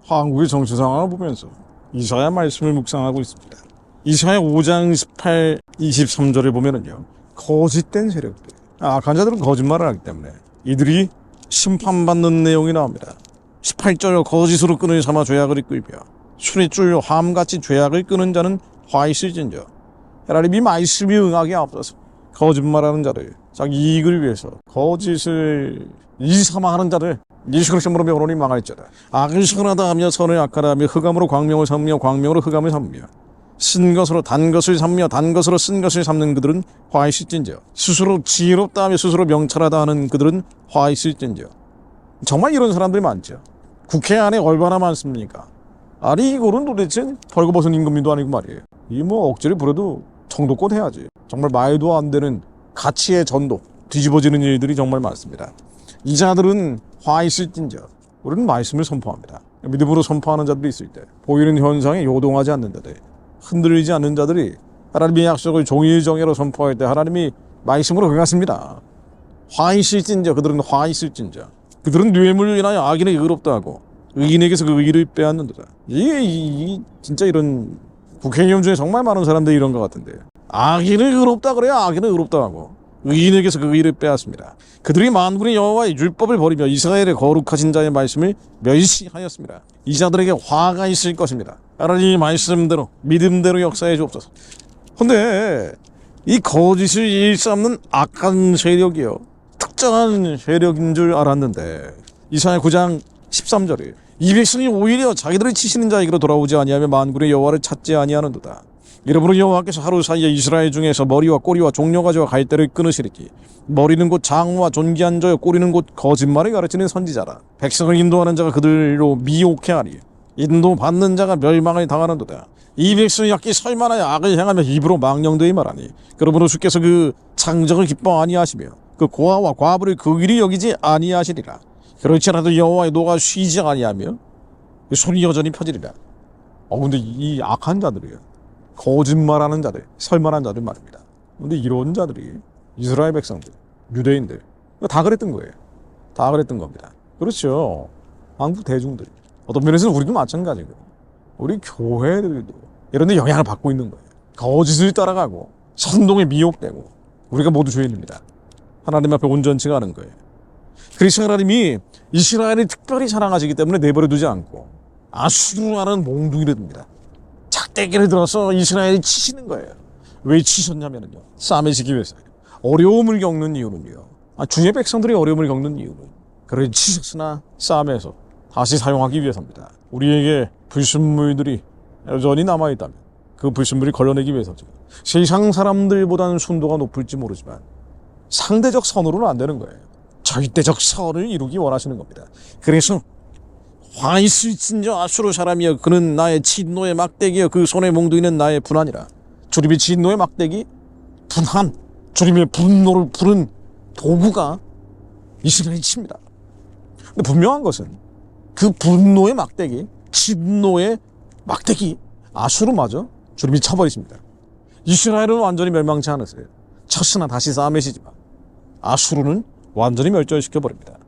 한국의 정치 상황을 보면서 이사야 말씀을 묵상하고 있습니다. 이사야 5장 18, 23절을 보면은요, 거짓된 세력들, 악한 자들은 거짓말을 하기 때문에 이들이 심판받는 내용이 나옵니다. 18절, 거짓으로 끈을 삼아 죄악을 이끌며 술에 쫄려 함같이 죄악을 끄는 자는 화 있을진저. 하나님이 말씀이 응하게 앞서서 거짓말하는 자들, 자기 이익을 위해서 거짓을 이삼아하는 자들, 예수 그리스도로 명론이 망할지어다. 악을 선하다 하며 선을 악하다 하며 흑암으로 광명을 삼으며 광명으로 흑암을 삼으며 쓴 것으로 단 것을 삼며 단 것으로 쓴 것을 삼는 그들은 화 있을진저. 스스로 지혜롭다 하며 스스로 명철하다 하는 그들은 화 있을진저. 정말 이런 사람들이 많죠. 국회 안에 얼마나 많습니까? 아니 이거는 도대체 벌거벗은 임금님도 아니고 말이에요. 이 뭐 억지를 부려도 정도껏 해야지. 정말 말도 안 되는 가치의 전도, 뒤집어지는 일들이 정말 많습니다. 이 자들은 화 있을진저. 우리는 말씀을 선포합니다. 믿음으로 선포하는 자들이 있을 때 보이는 현상에 요동하지 않는 자들, 흔들리지 않는 자들이 하나님의 약속을 종일 정예로 선포할 때 하나님이 말씀으로 응하십니다. 화 있을진저. 그들은 화 있을진저. 그들은 뇌물로 인하여 악인을 의롭다 하고 의인에게서 그 의를 빼앗는다. 이게 진짜 이런 국회의원 중에 정말 많은 사람들이 이런 것 같은데, 악인을 의롭다 그래야 악인을 의롭다 하고 의인에게서 그 의를 빼앗습니다. 그들이 만군의 여호와의 율법을 버리며 이스라엘의 거룩하신 자의 말씀을 멸시하였습니다. 이 자들에게 화가 있을 것입니다. 하나님 말씀대로 믿음대로 역사해 주옵소서. 근데 이 거짓을 일삼는 악한 세력이요, 특정한 세력인 줄 알았는데 이사야 9장 13절에 이 백성이 오히려 자기들을 치시는 자에게로 돌아오지 아니하며 만군의 여호와를 찾지 아니하는도다. 이러므로 여호와께서 하루 사이에 이스라엘 중에서 머리와 꼬리와 종려가지와 갈대를 끊으시리니 머리는 곧 장우와 존귀한 자요 꼬리는 곧 거짓말을 가르치는 선지자라. 백성을 인도하는 자가 그들로 미혹해 하리. 인도받는 자가 멸망을 당하는도다. 이 백성이 약기 설만하여 악을 행하며 입으로 망령되이 말하니 그러므로 주께서 그 창정을 기뻐 아니하시며 그 고아와 과부를 극일히 여기지 아니하시리라. 그렇지 않아도 여호와의 노가 쉬지 아니하며 그 손이 여전히 펴지리라. 근데 이 악한 자들이에요, 거짓말하는 자들, 설만한 자들 말입니다. 근데 이런 자들이 이스라엘 백성들, 유대인들 다 그랬던 거예요. 다 그랬던 겁니다. 그렇죠. 한국 대중들, 어떤 면에서는 우리도 마찬가지고 우리 교회들도 이런 데 영향을 받고 있는 거예요. 거짓을 따라가고 선동에 미혹되고 우리가 모두 죄인입니다. 하나님 앞에 온전치 않은 거예요. 그래서 하나님이 이스라엘을 특별히 사랑하시기 때문에 내버려 두지 않고 아수르라는 몽둥이를 듭니다. 작대기를 들어서 이스라엘을 치시는 거예요. 왜 치셨냐면요, 싸매시기 위해서요. 어려움을 겪는 이유는요, 주의 백성들이 어려움을 겪는 이유는 그래 치셨으나 싸매서 다시 사용하기 위해서입니다. 우리에게 불순물들이 여전히 남아있다면 그 불순물이 걸러내기 위해서죠. 세상 사람들보다는 순도가 높을지 모르지만 상대적 선으로는 안 되는 거예요. 절대적 선을 이루기 원하시는 겁니다. 그래서 화 있을진저 아수르 사람이여 그는 나의 진노의 막대기여 그 손에 몽둥이는 나의 분한이라. 주님의 진노의 막대기, 분한, 주님의 분노를 부른 도구가 이스라엘이 칩니다. 근데 분명한 것은 그 분노의 막대기, 진노의 막대기 아수르마저 주님이 쳐버리십니다. 이스라엘은 완전히 멸망치 않으세요. 쳤으나 다시 싸매시지만 아수르는 완전히 멸절시켜버립니다.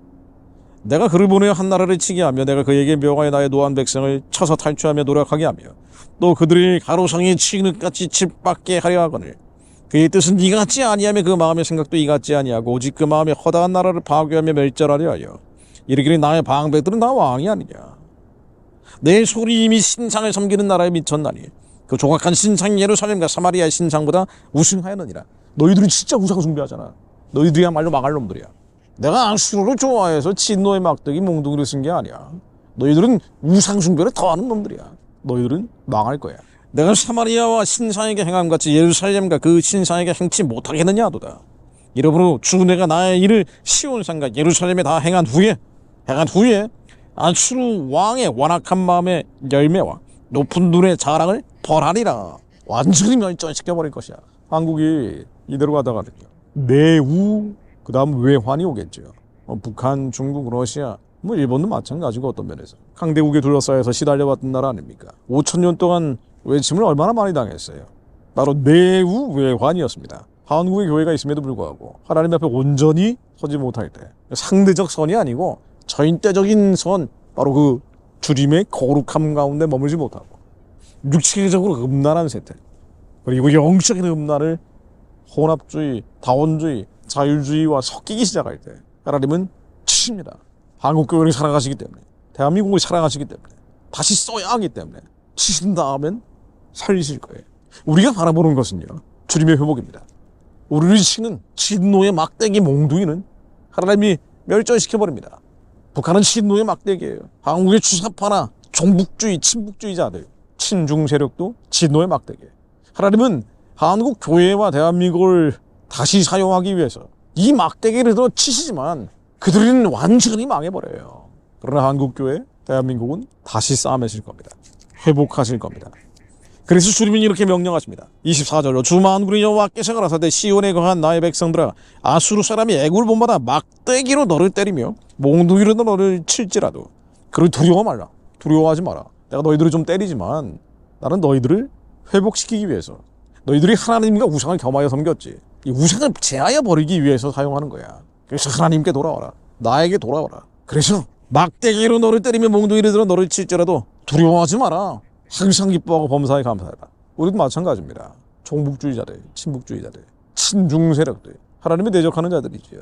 내가 그를 보내어 한 나라를 치게 하며 내가 그에게 명하여 나의 노한 백성을 쳐서 탈취하며 노력하게 하며 또 그들이 가로상에 취늑같이 칠받게 하려 하거늘 그의 뜻은 이같지 아니하며 그 마음의 생각도 이같지 아니하고 오직 그 마음에 허다한 나라를 파괴하며 멸절하려 하여 이르기를 나의 방백들은 다 왕이 아니냐. 내 소리 이미 신상을 섬기는 나라에 미쳤나니 그 조각한 신상 예루살렘과 사마리아의 신상보다 우승하였느니라. 너희들은 진짜 우상 숭배하잖아. 너희들이야말로 망할 놈들이야. 내가 아수르를 좋아해서 진노의 막대기 몽둥이를 쓴 게 아니야. 너희들은 우상 숭배를 더하는 놈들이야. 너희들은 망할 거야. 내가 사마리아와 신상에게 행함같이 예루살렘과 그 신상에게 행치 못하겠느냐 하도다. 이러므로 주 내가 나의 일을 시온산과 예루살렘에 다 행한 후에 아수르 왕의 완악한 마음의 열매와 높은 눈의 자랑을 벌하리라. 완전히 멸절시켜버릴 것이야. 한국이 이대로 가다가는요, 내우 그 다음 외환이 오겠죠. 북한, 중국, 러시아, 일본도 마찬가지고 어떤 면에서 강대국에 둘러싸여서 시달려왔던 나라 아닙니까? 5,000년 동안 외침을 얼마나 많이 당했어요. 바로 내우 외환이었습니다. 한국의 교회가 있음에도 불구하고 하나님 앞에 온전히 서지 못할 때 상대적 선이 아니고 절대적인 선, 바로 그 주님의 거룩함 가운데 머물지 못하고 육체적으로 음란한 세태, 그리고 영적인 음란을 혼합주의, 다원주의, 자율주의와 섞이기 시작할 때 하나님은 치십니다. 한국교회를 사랑하시기 때문에, 대한민국을 사랑하시기 때문에, 다시 써야 하기 때문에 치신 다음엔 살리실 거예요. 우리가 바라보는 것은요, 주님의 회복입니다. 우리를 치는 진노의 막대기 몽둥이는 하나님이 멸절시켜버립니다. 북한은 진노의 막대기예요. 한국의 주사파나 종북주의, 친북주의자들, 친중 세력도 진노의 막대기예요. 하나님은 한국 교회와 대한민국을 다시 사용하기 위해서 이 막대기를 더 치시지만 그들은 완전히 망해버려요. 그러나 한국 교회, 대한민국은 다시 쌓아매실 겁니다. 회복하실 겁니다. 그래서 주님은 이렇게 명령하십니다. 24절로 주 만군의 여호와께서 가라사대 시온에 거한 나의 백성들아, 아수르 사람이 애굽을 본받아 막대기로 너를 때리며 몽둥이로 너를 칠지라도 그를 두려워 말라. 두려워하지 마라. 내가 너희들을 좀 때리지만 나는 너희들을 회복시키기 위해서, 너희들이 하나님과 우상을 겸하여 섬겼지, 이 우상을 제하여 버리기 위해서 사용하는 거야. 그래서 하나님께 돌아와라. 나에게 돌아와라. 그래서 막대기로 너를 때리며 몽둥이로 들어 너를 칠지라도 두려워하지 마라. 항상 기뻐하고 범사에 감사하라. 우리도 마찬가지입니다. 종북주의자들, 친북주의자들, 친중 세력들, 하나님을 대적하는 자들이지요.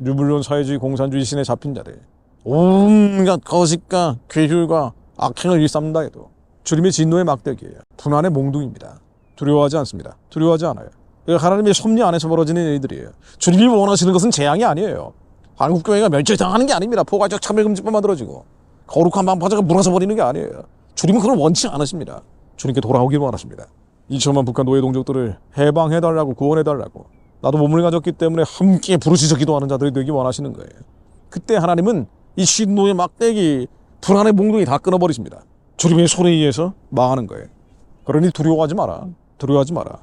유불론 사회주의, 공산주의 신에 잡힌 자들, 온갖 거짓과 괴율과 악행을 일삼다 해도 주님의 진노의 막대기예요. 분한의 몽둥이입니다. 두려워하지 않습니다. 두려워하지 않아요. 하나님의 섭리 안에서 벌어지는 일들이에요. 주님이 원하시는 것은 재앙이 아니에요. 한국교회가 멸절당하는 게 아닙니다. 포괄적 차별금지법 만들어지고 거룩한 방파제가 무너져 버리는 게 아니에요. 주님은 그걸 원치 않으십니다. 주님께 돌아오기를 원하십니다. 2천만 북한 노예 동족들을 해방해달라고, 구원해달라고, 나도 몸을 가졌기 때문에 함께 부르짖어 기도하는 자들이 되기 원하시는 거예요. 그때 하나님은 이 진노의 막대기, 불안의 몽둥이 다 끊어버리십니다. 주님의 손에 의해서 망하는 거예요. 그러니 두려워하지 마라. 두려워하지 마라.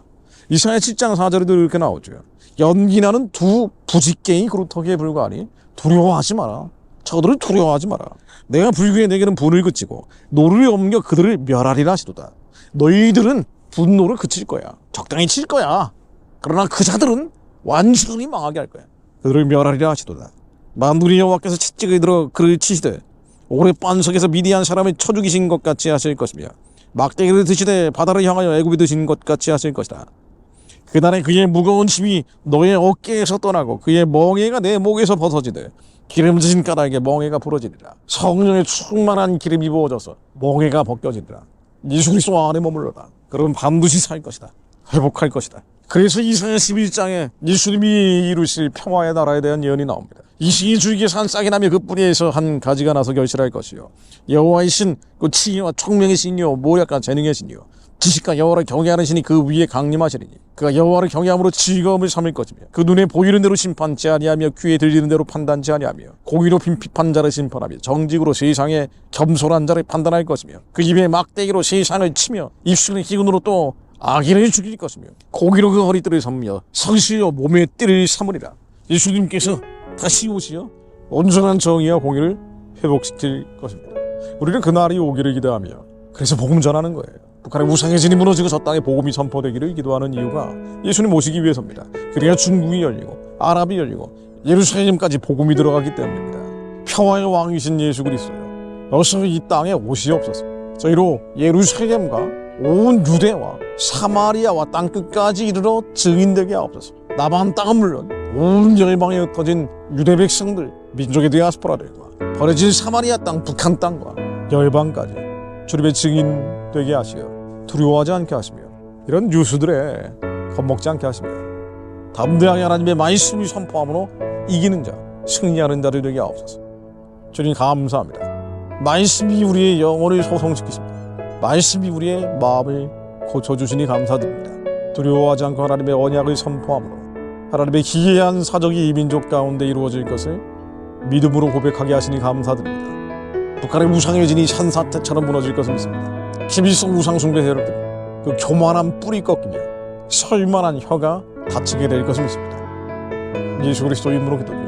이사야 7장 4절에도 이렇게 나오죠. 연기나는 두 부직갱이 그루터기에 불과하니 두려워하지 마라. 저들을 두려워하지 마라. 내가 불교에 내게는 분을 그치고 노를 옮겨 그들을 멸하리라 하시도다. 너희들은 분노를 그칠 거야. 적당히 칠 거야. 그러나 그 자들은 완전히 망하게 할 거야. 그들을 멸하리라 하시도다. 만군의 여호와께서 채찍을 들어 그를 치시되 오래 반석에서 미디안 사람을 쳐 죽이신 것 같이 하실 것이며 막대기를 드시되 바다를 향하여 애굽이 드신 것 같이 하실 것이다. 그날에 그의 무거운 힘이 너의 어깨에서 떠나고 그의 멍에가 내 목에서 벗어지되 기름지신 까닭에 멍에가 부러지리라. 성령의 충만한 기름이 부어져서 멍에가 벗겨지리라. 예수 그리스도 안에 머물러라. 그러면 반드시 살 것이다. 회복할 것이다. 그래서 이사야 11장에 예수님이 이루실 평화의 나라에 대한 예언이 나옵니다. 이 시기 줄기에 산 싹이 나며 그 뿌리에서 한 가지가 나서 결실할 것이요, 여호와의 신, 그 치의와 총명의 신이요 모략과 재능의 신이요 지식과 여호와를 경외하는 신이 그 위에 강림하시리니 그가 여호와를 경외함으로 즐거움을 삼을 것이며 그 눈에 보이는 대로 심판치 아니하며 귀에 들리는 대로 판단치 아니하며 공의로 빈핍한 자를 심판하며 정직으로 세상에 겸손한 자를 판단할 것이며 그 입에 막대기로 세상을 치며 입술의 기운으로 또 악인을 죽일 것이며 공의로 그 허리띠를 삼으며 성실로 몸의 띠를 삼으리라. 예수님께서 다시 오시어 온전한 정의와 공의를 회복시킬 것입니다. 우리는 그날이 오기를 기대하며 그래서 복음 전하는 거예요. 북한의 우상의 진이 무너지고 저 땅에 복음이 선포되기를 기도하는 이유가 예수님 모시기 위해서입니다. 그래야 중국이 열리고 아랍이 열리고 예루살렘까지 복음이 들어가기 때문입니다. 평화의 왕이신 예수 그리스도요, 어서 이 땅에 오시옵소서. 저희로 예루살렘과 온 유대와 사마리아와 땅끝까지 이르러 증인되게 하옵소서. 남한 땅은 물론 온 열방에 흩어진 유대 백성들, 민족의 디아스포라들과 버려진 사마리아 땅, 북한 땅과 열방까지 주님의 증인 되게 하시어 두려워하지 않게 하시며 이런 유수들에 겁먹지 않게 하시며 담대하게 하나님의 말씀을 선포함으로 이기는 자, 승리하는 자를 되게 하옵소서. 주님 감사합니다. 말씀이 우리의 영혼을 소성시키십니다. 말씀이 우리의 마음을 고쳐주시니 감사드립니다. 두려워하지 않고 하나님의 언약을 선포함으로 하나님의 기이한 사적이 이 민족 가운데 이루어질 것을 믿음으로 고백하게 하시니 감사드립니다. 북한의 우상의 진이 산사태처럼 무너질 것을 믿습니다. 김일성 우상숭배 세력들 그 교만한 뿌리 꺾이며 설만한 혀가 닫히게 될 것을 믿습니다. 예수 그리스도 이름으로 기도드립니다.